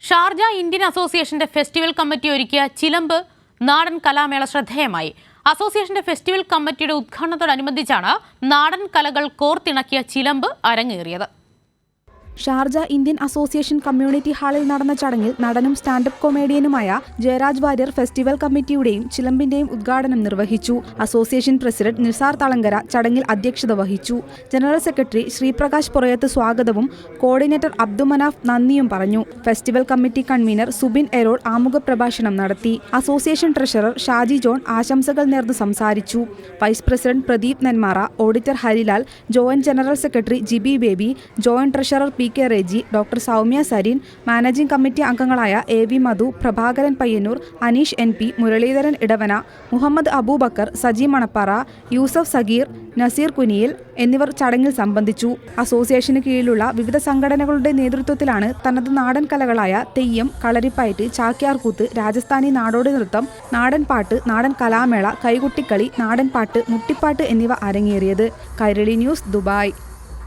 Sharjah Indian അസോസിയേഷന്റെ festival committee ഒരുക്കിയ ചിലമ്പ് നാടൻ കലാമേള ശ്രദ്ധേയമായി. അസോസിയേഷന്റെ ഫെസ്റ്റിവൽ കമ്മിറ്റിയുടെ ഉദ്ഘാടനത്തോടനുബന്ധിച്ചാണ് നാടൻ കലകൾ കോർത്തിണക്കിയ ചിലമ്പ് അരങ്ങേറിയത്. ഷാർജ ഇന്ത്യൻ അസോസിയേഷൻ കമ്മ്യൂണിറ്റി ഹാളിൽ നടന്ന ചടങ്ങിൽ നടനും സ്റ്റാൻഡപ്പ് കൊമേഡിയനുമായ ജയരാജ് വാര്യർ ഫെസ്റ്റിവൽ കമ്മിറ്റിയുടെയും ചിലമ്പിന്റെയും ഉദ്ഘാടനം നിർവഹിച്ചു. അസോസിയേഷൻ പ്രസിഡന്റ് നിസാർ തളങ്കര ചടങ്ങിൽ അധ്യക്ഷത വഹിച്ചു. ജനറൽ സെക്രട്ടറി ശ്രീപ്രകാശ് പുറയത്ത് സ്വാഗതവും കോർഡിനേറ്റർ അബ്ദുമനാഫ് നന്ദിയും പറഞ്ഞു. ഫെസ്റ്റിവൽ കമ്മിറ്റി കൺവീനർ സുബിൻ എരോൾ ആമുഖ പ്രഭാഷണം നടത്തി. അസോസിയേഷൻ ട്രഷറർ ഷാജി ജോൺ ആശംസകൾ നേർന്ന് സംസാരിച്ചു. Vice president Pradeep Nenmara, auditor Harilal, joint general secretary Jibi Baby, joint treasurer K Reji, doctor Soumya Sareen, managing committee അംഗങ്ങളായ എ.വി. മധു, പ്രഭാകരൻ പയ്യന്നൂർ, അനീഷ് എൻ.പി., മുരളീധരൻ ഇടവന, മുഹമ്മദ് അബൂബക്കർ, സജി മണപ്പാറ, യൂസഫ് സഗീർ, നസീർ കുനിയിൽ എന്നിവർ ചടങ്ങിൽ സംബന്ധിച്ചു. അസോസിയേഷന് കീഴിലുള്ള വിവിധ സംഘടനകളുടെ നേതൃത്വത്തിലാണ് തനത് നാടൻ കലകളായ തെയ്യം, കളരിപ്പയറ്റ്, ചാക്യാർകൂത്ത്, രാജസ്ഥാനി നാടോടി നൃത്തം, നാടൻ പാട്ട്, നാടൻ കലാമേള, കൈകുട്ടിക്കളി, നാടൻ പാട്ട്, മുട്ടിപ്പാട്ട് എന്നിവ അരങ്ങേറിയത്. Kairali news, Dubai.